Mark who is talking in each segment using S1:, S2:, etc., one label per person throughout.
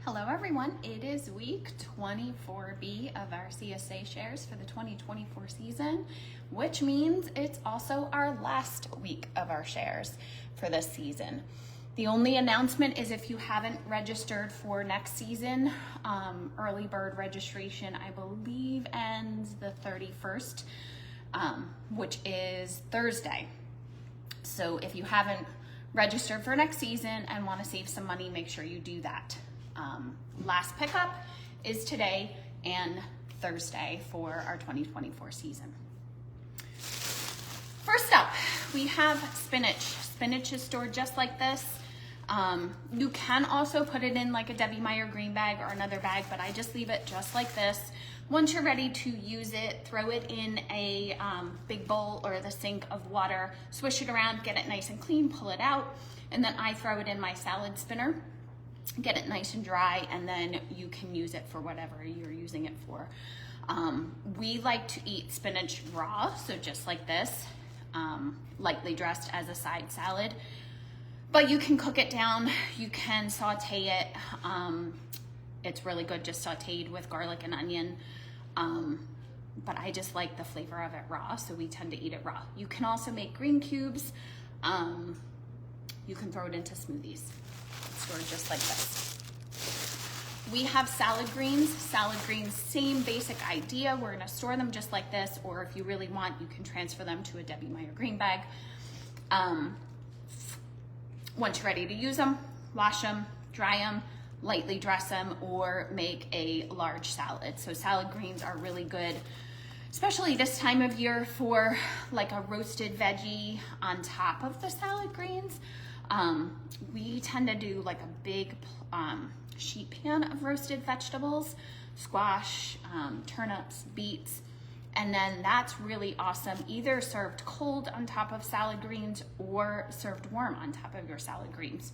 S1: Hello everyone, it is week 24B of our CSA shares for the 2024 season, which means it's also our last week of our shares for this season. The only announcement is if you haven't registered for next season, early bird registration I believe ends the 31st, which is Thursday. So if you haven't registered for next season and want to save some money, make sure you do that. Last pickup is today and Thursday for our 2024 season. First up, we have spinach. Spinach is stored just like this. You can also put it in like a Debbie Meyer green bag or another bag, but I just leave it just like this. Once you're ready to use it, throw it in a big bowl or the sink of water, swish it around, get it nice and clean, pull it out, and then I throw it in my salad spinner. Get it nice and dry, and then you can use it for whatever you're using it for. We like to eat spinach raw, so just like this, lightly dressed as a side salad. But you can cook it down, you can saute it. It's really good just sauteed with garlic and onion. But I just like the flavor of it raw, so we tend to eat it raw. You can also make green cubes. You can throw it into smoothies. Stored just like this. We have salad greens. Salad greens, same basic idea. We're gonna store them just like this, or if you really want, you can transfer them to a Debbie Meyer green bag. Once you're ready to use them, wash them, dry them, lightly dress them, or make a large salad. So salad greens are really good, especially this time of year, for like a roasted veggie on top of the salad greens. We tend to do like a big sheet pan of roasted vegetables, squash, turnips, beets, and then that's really awesome, either served cold on top of salad greens or served warm on top of your salad greens.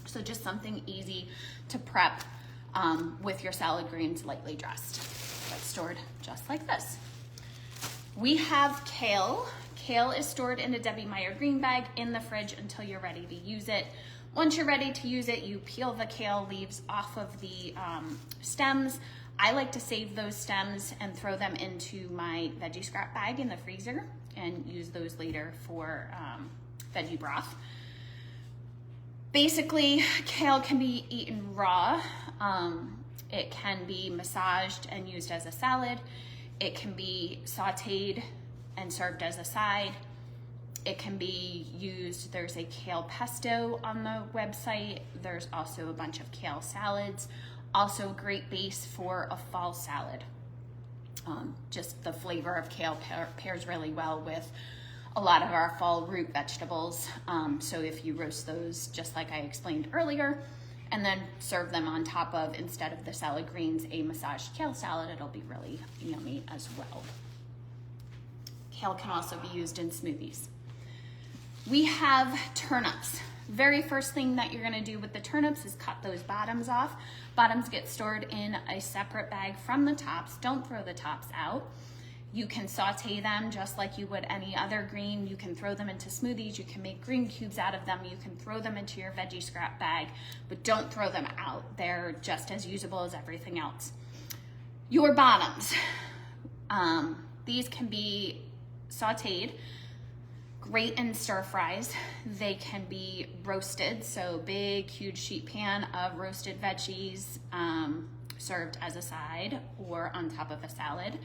S1: So just something easy to prep with your salad greens lightly dressed, but stored just like this. We have kale. Kale is stored in a Debbie Meyer green bag in the fridge until you're ready to use it. Once you're ready to use it, you peel the kale leaves off of the stems. I like to save those stems and throw them into my veggie scrap bag in the freezer and use those later for veggie broth. Basically, kale can be eaten raw. It can be massaged and used as a salad. It can be sauteed and served as a side. It can be used, there's a kale pesto on the website. There's also a bunch of kale salads. Also a great base for a fall salad. Just the flavor of kale pairs really well with a lot of our fall root vegetables. So if you roast those, just like I explained earlier, and then serve them on top of, instead of the salad greens, a massaged kale salad, it'll be really yummy as well. Kale can also be used in smoothies. We have turnips. Very first thing that you're gonna do with the turnips is cut those bottoms off. Bottoms get stored in a separate bag from the tops. Don't throw the tops out. You can saute them just like you would any other green. You can throw them into smoothies. You can make green cubes out of them. You can throw them into your veggie scrap bag, but don't throw them out. They're just as usable as everything else. Your bottoms. These can be sauteed, great in stir fries. They can be roasted, so big, huge sheet pan of roasted veggies served as a side or on top of a salad.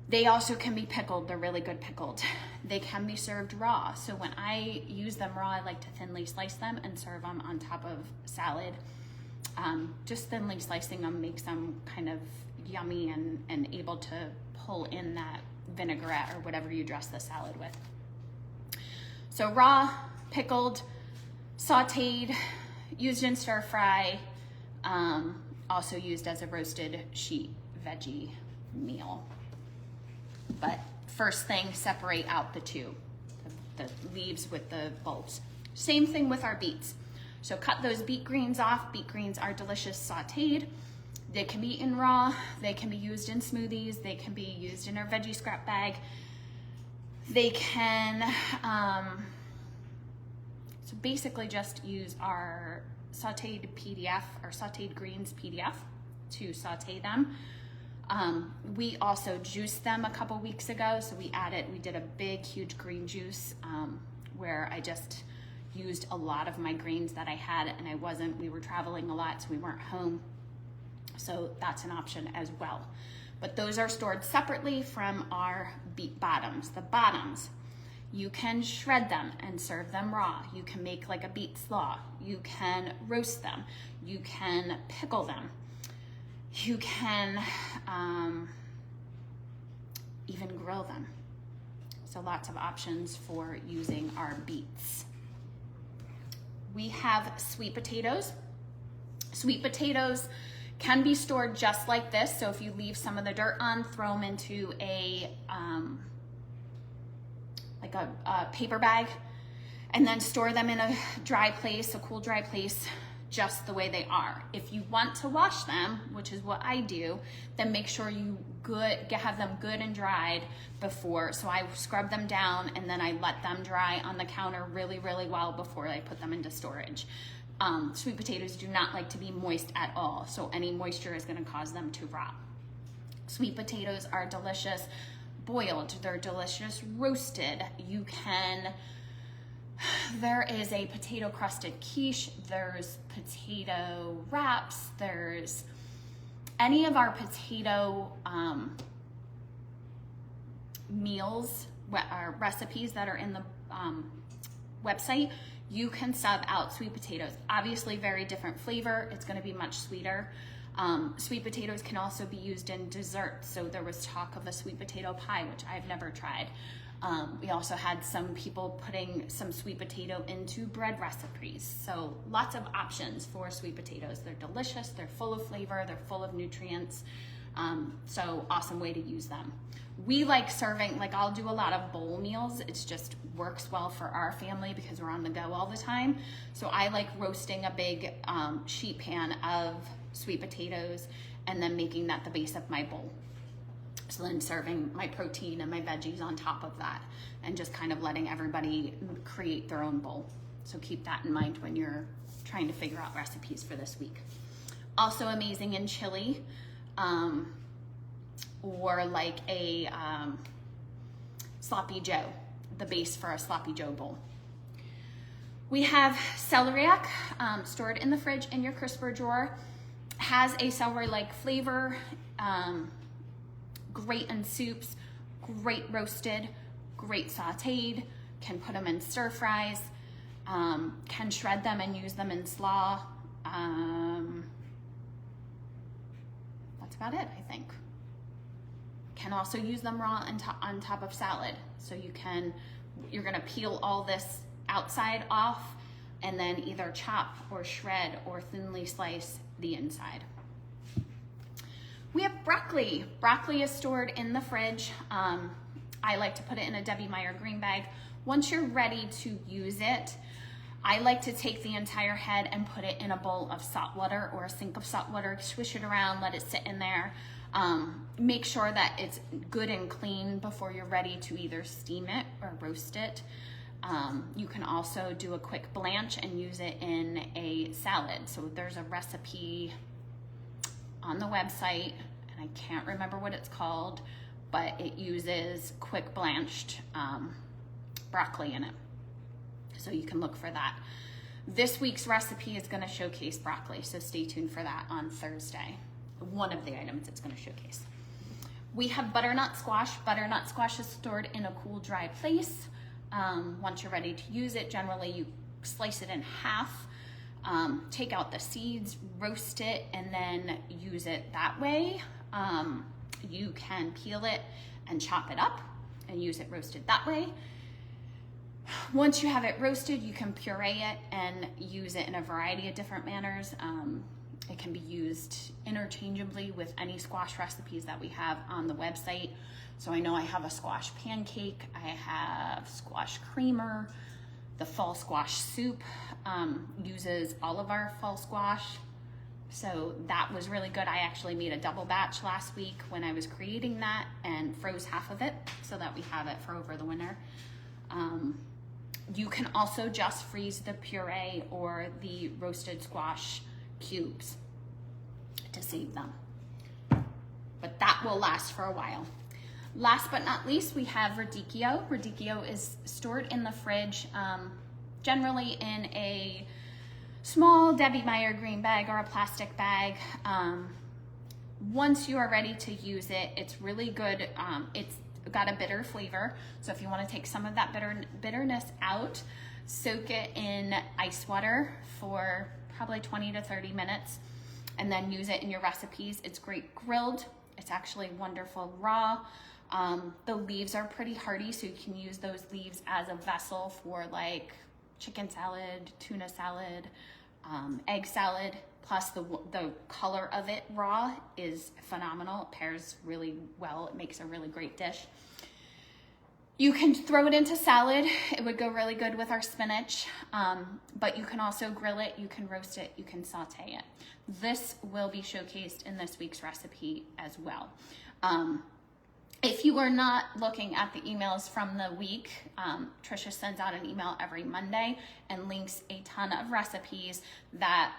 S1: They also can be pickled. They're really good pickled. They can be served raw. So when I use them raw, I like to thinly slice them and serve them on top of salad. Just thinly slicing them makes them kind of yummy and able to pull in that vinaigrette or whatever you dress the salad with. So raw, pickled, sauteed, used in stir fry, also used as a roasted sheet veggie meal. But first thing, separate out the two, the leaves with the bulbs. Same thing with our beets. So cut those beet greens off. Beet greens are delicious sauteed. They can be eaten raw. They can be used in smoothies. They can be used in our veggie scrap bag. They can, so basically just use our sauteed PDF or sauteed greens PDF to saute them. We also juiced them a couple weeks ago, so we did a big, huge green juice where I just used a lot of my greens that I had, and we were traveling a lot, so we weren't home. So that's an option as well. But those are stored separately from our beet bottoms. The bottoms, you can shred them and serve them raw. You can make like a beet slaw. You can roast them. You can pickle them. You can even grill them. So lots of options for using our beets. We have sweet potatoes. Sweet potatoes can be stored just like this. So if you leave some of the dirt on, throw them into a paper bag, and then store them in a dry place, a cool dry place, just the way they are. If you want to wash them, which is what I do, then make sure you have them good and dried before. So I scrub them down and then I let them dry on the counter really, really well before I put them into storage. Sweet potatoes do not like to be moist at all, so any moisture is going to cause them to rot. Sweet potatoes are delicious boiled, they're delicious roasted. There is a potato crusted quiche, there's potato wraps, there's any of our potato meals, recipes that are in the website. You can sub out sweet potatoes. Obviously very different flavor, it's gonna be much sweeter. Sweet potatoes can also be used in desserts. So there was talk of a sweet potato pie, which I've never tried. We also had some people putting some sweet potato into bread recipes. So lots of options for sweet potatoes. They're delicious, they're full of flavor, they're full of nutrients. So awesome way to use them. We like serving, like I'll do a lot of bowl meals. It just works well for our family because we're on the go all the time. So I like roasting a big sheet pan of sweet potatoes and then making that the base of my bowl. So then serving my protein and my veggies on top of that and just kind of letting everybody create their own bowl. So keep that in mind when you're trying to figure out recipes for this week. Also amazing in chili, or like a sloppy joe, the base for a sloppy joe bowl. We have celeriac stored in the fridge in your crisper drawer. Has a celery-like flavor, great in soups, great roasted, great sauteed, can put them in stir fries, can shred them and use them in slaw. That's about it, I think. Can also use them raw on top of salad. So you're gonna peel all this outside off and then either chop or shred or thinly slice the inside. We have broccoli. Broccoli is stored in the fridge. I like to put it in a Debbie Meyer green bag. Once you're ready to use it, I like to take the entire head and put it in a bowl of salt water or a sink of salt water, swish it around, let it sit in there. Make sure that it's good and clean before you're ready to either steam it or roast it. You can also do a quick blanch and use it in a salad. So there's a recipe on the website, and I can't remember what it's called, but it uses quick blanched broccoli in it. So you can look for that. This week's recipe is going to showcase broccoli, so stay tuned for that on Thursday. One of the items it's going to showcase. We have butternut squash. Butternut squash is stored in a cool, dry place. Once you're ready to use it, generally you slice it in half, take out the seeds, roast it, and then use it that way. You can peel it and chop it up and use it roasted that way. Once you have it roasted, you can puree it and use it in a variety of different manners. It can be used interchangeably with any squash recipes that we have on the website. So I know I have a squash pancake, I have squash creamer, the fall squash soup uses all of our fall squash. So that was really good. I actually made a double batch last week when I was creating that and froze half of it so that we have it for over the winter. You can also just freeze the puree or the roasted squash cubes to save them. But that will last for a while. Last but not least, we have radicchio. Radicchio is stored in the fridge, generally in a small Debbie Meyer green bag or a plastic bag. Once you are ready to use it, it's really good. It's got a bitter flavor. So if you want to take some of that bitterness out, soak it in ice water for probably 20 to 30 minutes and then use it in your recipes. It's great grilled. It's actually wonderful raw. The leaves are pretty hearty, so you can use those leaves as a vessel for like chicken salad, tuna salad, egg salad. Plus the color of it raw is phenomenal. It pairs really well. It makes a really great dish. You can throw it into salad. It would go really good with our spinach, but you can also grill it, you can roast it, you can saute it. This will be showcased in this week's recipe as well. If you are not looking at the emails from the week, Trisha sends out an email every Monday and links a ton of recipes that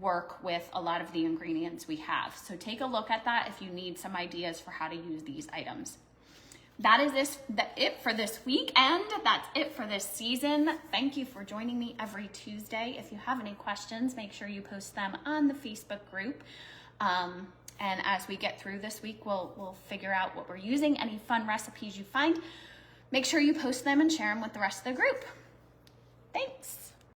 S1: work with a lot of the ingredients we have. So take a look at that if you need some ideas for how to use these items. That is it for this week, and that's it for this season. Thank you for joining me every Tuesday. If you have any questions, make sure you post them on the Facebook group. And as we get through this week, we'll figure out what we're using. Any fun recipes you find, make sure you post them and share them with the rest of the group. Thanks.